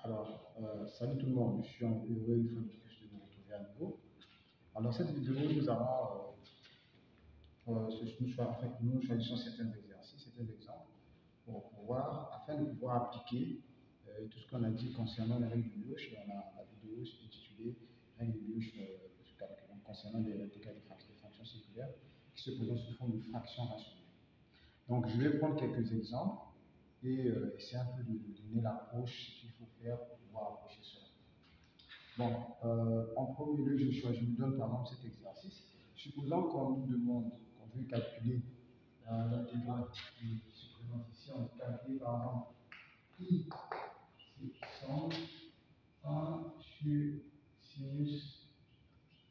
Alors, salut tout le monde, je suis heureux une fois de plus de vous retrouver à nouveau. Alors, dans cette vidéo, nous allons, nous choisissons certains exercices, certains exemples, afin de pouvoir appliquer tout ce qu'on a dit concernant les règles de Lioche. On a la vidéo intitulée règles de Lioche concernant les fonctions circulaires qui se présentent sous forme de fractions rationnelles. Donc, je vais prendre quelques exemples et essayer un peu de donner l'approche qu'il faut faire pour pouvoir approcher cela. Bon, en premier lieu, je me donne par exemple cet exercice. Supposons qu'on nous demande, qu'on veut calculer l'intégrale qui se présente ici, on veut calculer par exemple I, c'est 1 sur sinus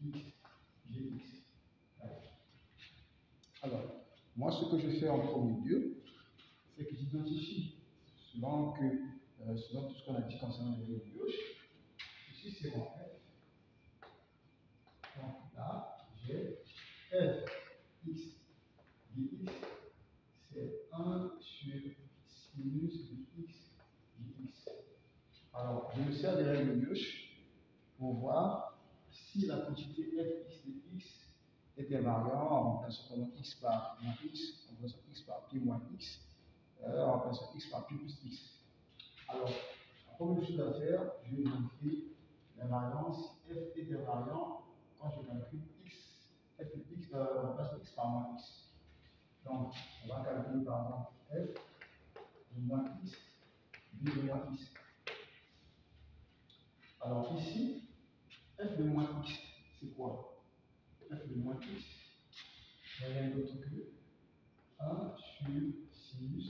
x dx. Alors, moi, ce que je fais en premier lieu, c'est que j'identifie, selon tout ce qu'on a dit concernant les règles de Lioche, ici c'est mon f. Donc là, j'ai f x dx, c'est 1 sur sinus de x dx. Alors, je me sers des règles de Lioche pour voir si la quantité fx de x est invariant en remplaçant x par moins x, en remplaçant x par pi moins x, en remplaçant x par pi plus x. Alors, la première chose à faire, je vais vérifier l'invariance. Si f est invariant, quand je calcule x, f de x, on remplace x par moins x. Donc, on va calculer par exemple f de moins x, b de moins x. Alors ici, f de moins x, c'est quoi? F de moins x, c'est rien d'autre que 1 sur sinus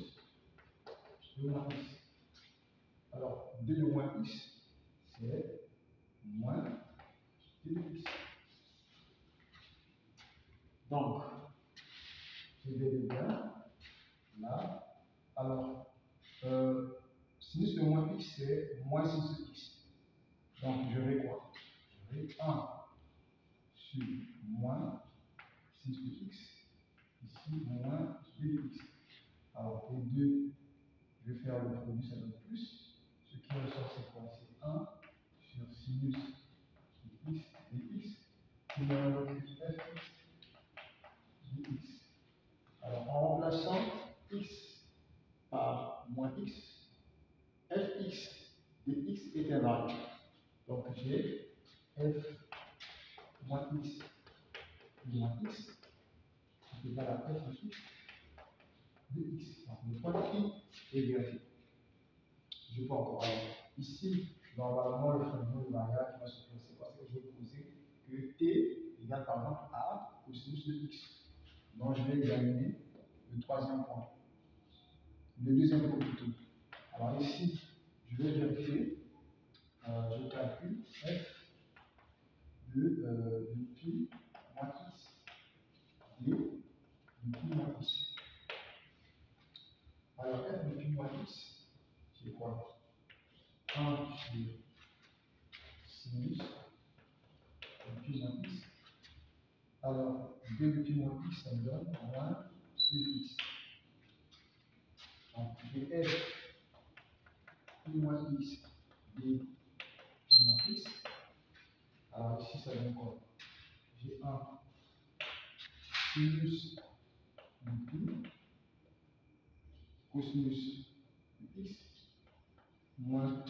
de moins x. Alors, b de moins x, c'est moins b de x. Donc, je vais le bien là. Alors, sinus de moins x, c'est moins sinus de x. Donc, je vais quoi? Je vais 1 sur moins sinus de x, ici moins b de x. Alors, les deux, je vais faire le produit, ça donne plus. Ce qui ressort, c'est quoi? C'est 1 sur sinus de x dx, qui me donne fx dx. Alors, en remplaçant x par moins x, fx de x est invariant. Donc, j'ai f moins x moins x est égal à f de x de x. Donc, le point de i est vérifié. Je peux encore aller. Ici, normalement, le phénomène variable qui va se passer, parce que je vais poser que t égale par exemple a cosinus de x. Donc, je vais examiner le troisième point. Le deuxième point plutôt. Alors ici, je vais vérifier, je calcule f de pi moins x et de pi moins x. Alors f de pi moins x, c'est quoi? 1 sur sinus de pi moins x. Alors 2 de pi moins x, ça me donne moins 2 de x. Donc j'ai f pi moins x et pi moins x. Alors ici, ça donne quoi? J'ai 1 sinus de pi cosinus de x moins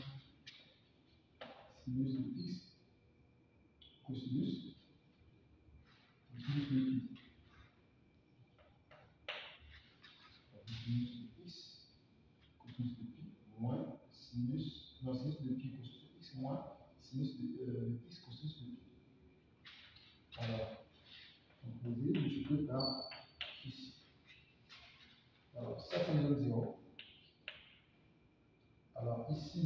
sinus de x cosinus de pi. Sinus de x cosinus de pi moins sinus de pi cosinus de x moins sinus de x cosinus de pi. Alors, composé multiplié par ici. Alors, ça me donne 0. Alors, ici,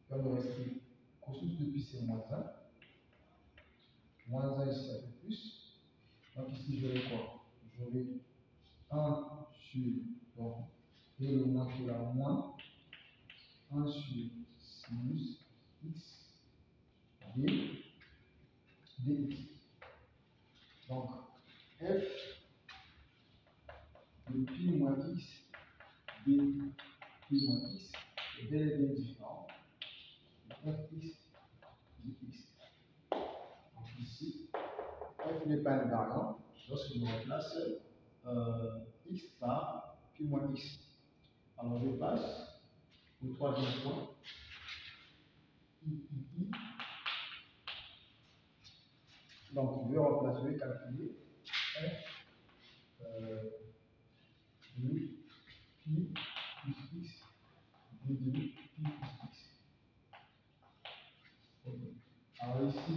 il va me rester cosinus de pi, c'est moins 1. Moins 1 ici, ça fait plus. Donc, ici, j'aurai quoi? J'aurai 1 sur, donc, et le moins qui est là, moins 1 sur sinus x dx. Donc, f de pi moins x d pi moins x est bel et bien différent f n'est pas invariant lorsque je remplace x par pi moins x. Alors je passe au troisième point. I. Donc je vais remplacer, je vais calculer f de pi plus x de pi plus x. Okay. Alors ici,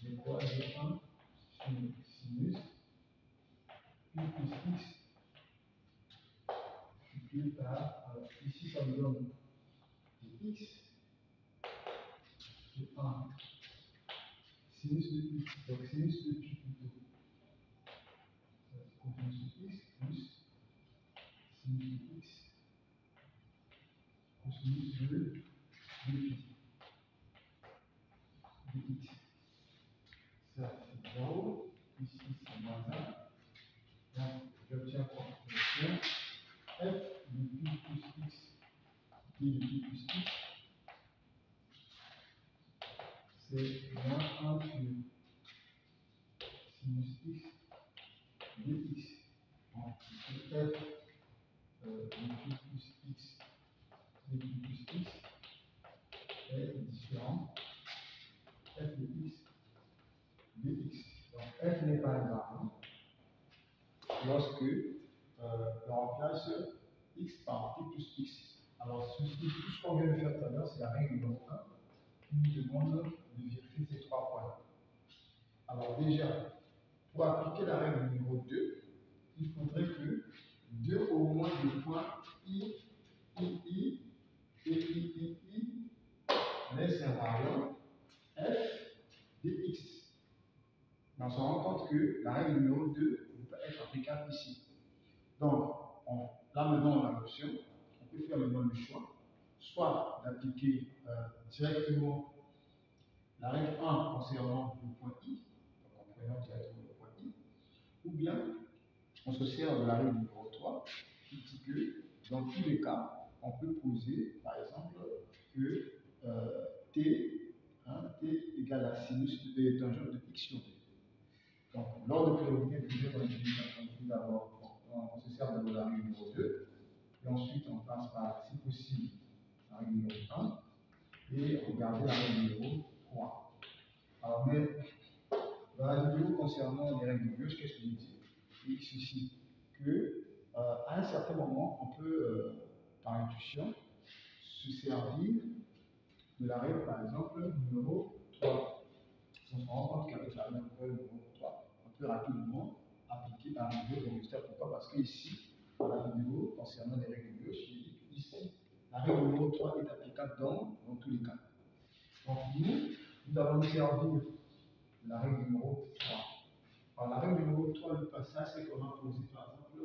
j'ai quoi? J'ai 1 sinus pi plus x multiplié par, alors ici ça me donne x, j'ai 1 sinus de x, donc sinus de pi plutôt, combien sur x plus sinus de x cosinus de pi de x. Ça c'est 0, ici c'est moins 1, donc j'obtiens quoi? J'obtiens f de pi plus x et de pi plus x, c'est moins 1 sur sinus x de x. Donc ici f de pi plus x de pi plus x est différent f de x de x. Donc f n'est pas invariant lorsque on remplace x par pi plus x. Alors tout ce qu'on vient de faire tout à l'heure, c'est la règle numéro 1 qui nous demande de vérifier ces trois points. Alors déjà, pour appliquer la règle numéro 2, il faudrait que deux au moins des points i et i laissent invariant f de x. Mais on se rend compte que la règle numéro 2 ne peut être applicable ici. Donc, là maintenant on a l'option, on peut faire maintenant le choix, soit d'appliquer directement la règle 1 concernant le point i, donc en prenant directement le point i, ou bien on se sert de la règle numéro 3 qui dit que dans tous les cas, on peut poser par exemple que t égale à sinus de tangente de x sur 2. Donc, l'ordre de priorité déjà dans l'utilisation, d'abord, on se sert de la règle numéro 2, et ensuite on passe par, si possible, la règle numéro 1, et regarder la règle numéro 3. Alors, mais dans la vidéo concernant les règles de gauche, qu'est-ce que je dis? Il suffit que, à un certain moment, on peut, par intuition, se servir de la règle, par exemple, numéro 3. On se rend compte qu'avec la règle numéro 3, on peut rapidement appliquer la vidéo de résultat. Pourquoi? Parce qu'ici, dans la vidéo concernant les règles de gauche, j'ai dit qu'ici, la règle numéro 3 est applicable dans tous les cas. Donc, nous allons nous servir de la règle numéro 3. Alors, la règle numéro 3 du passage, c'est qu'on a posé par exemple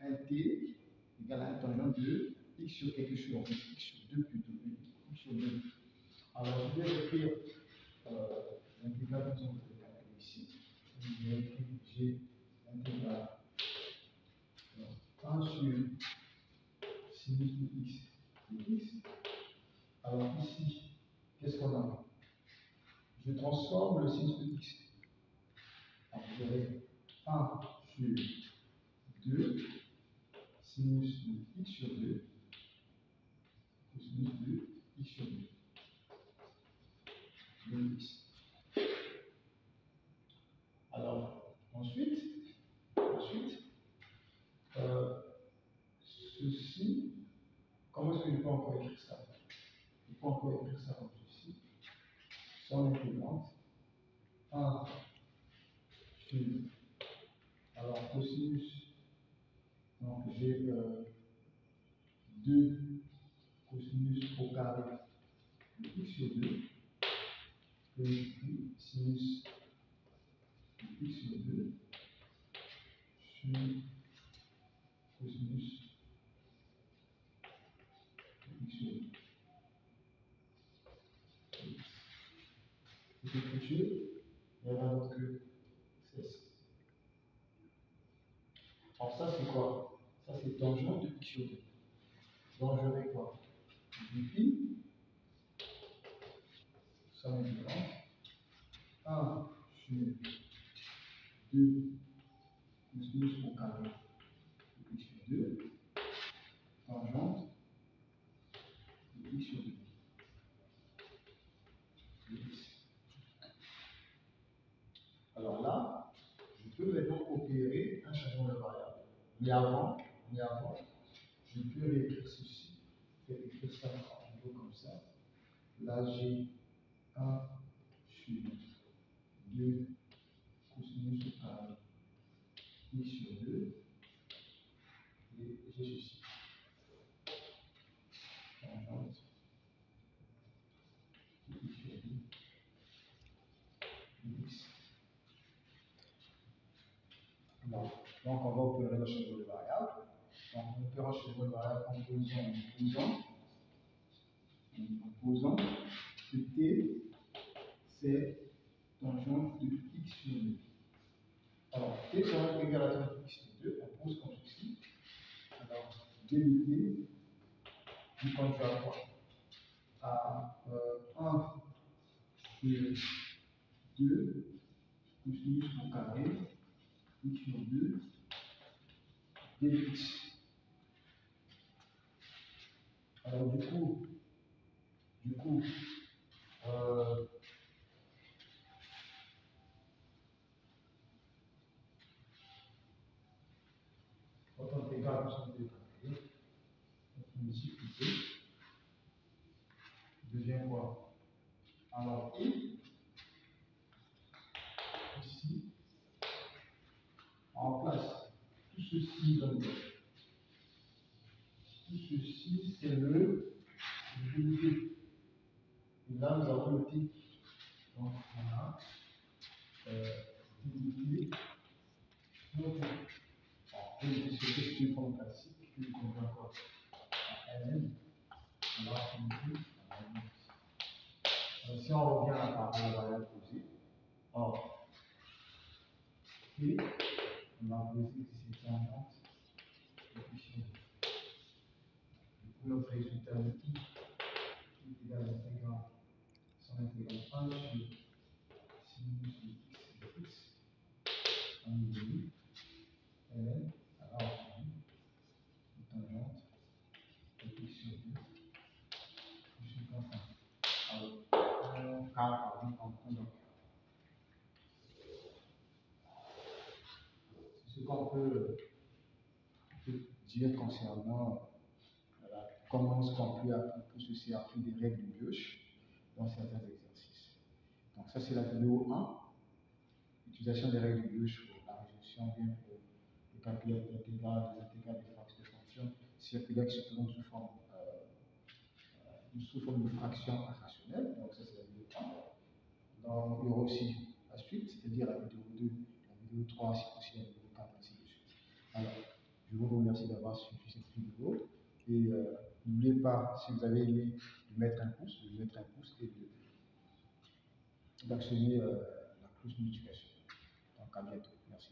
un t égale à un tangent de x sur quelque chose, x sur 2 plutôt, x sur 2. Alors, je vais écrire l'intégrale que nous avons calculée ici. Je vais écrire g intégrale 1 sur sinus de x de x. Alors, ici, qu'est-ce qu'on a? Je transforme le sinus de x. Alors, vous avez 1 sur 2 sinus de x sur 2 cosinus de x sur 2 de x. Alors, ensuite ceci, comment est-ce que je peux encore écrire ça? Je peux encore écrire ça comme ceci. Son intégrante 1 sur, alors cosinus, donc j'ai 2 cosinus au carré de x sur 2, puis sinus de x sur 2 sur cosinus de x sur 2. Et l'écriture, il y aura donc que ceci. Alors ça c'est quoi? Ça c'est tangent de x sur 2. Donc je vais quoi? Du pi, ça me dit 1 sur 2 cosinus au carré de x sur 2, tangente de x sur 2. Alors là, je peux maintenant opérer un changement de variable. Mais avant, je peux réécrire ceci, écrire ça en gros comme ça. Là, j'ai 1 sur 2 cosinus au carré x sur 2, et j'ai ceci. Tangente de x sur 2 dx. Donc, on va opérer le changement de variable. Donc, on opère le changement de variable en posant que t, c'est tangente de x sur 2. Alors, t sera égal à tangente de x sur 2, on pose comme ceci. Alors, ddt du conduit à quoi? À 1 sur 2 cosinus au carré x sur 2 dx. Alors, du coup, quand on égale à son carré, on multiplie devient quoi? Alors, ici, en place, tout ceci donne quoi? Tout ceci, c'est le ddt. Et là, nous avons le t. Donc, on a ddt. Donc, c'est une forme classique qui convient encore à ln. On va finir. Si on revient à la variable posée, or, t, on va poser que c'est tangente de x sur 2. Du coup, notre résultat de i est égal à l'intégrale, son intégrale 1 sur sinus de x de x en demi, ln, alors on dit tangente de x sur 2 plus une constante. Alors, pardon, c'est ce qu'on peut dire concernant comment est-ce qu'on peut appliquer ceci après des règles de gauche dans certains exercices. Donc ça c'est la vidéo 1, utilisation des règles de gauche pour la résolution bien pour le calcul intégral des fonctions circulaires qui se présentent sous forme de fractions rationnelles. Donc ça c'est la vidéo 1. Donc, il y aura aussi la suite, c'est-à-dire la vidéo 2, la vidéo 3, si possible, la vidéo 4, ainsi de suite. Alors, je vous remercie d'avoir suivi cette vidéo. Et n'oubliez pas, si vous avez aimé, de mettre un pouce, et d'actionner la cloche de notification. Donc, à bientôt. Merci.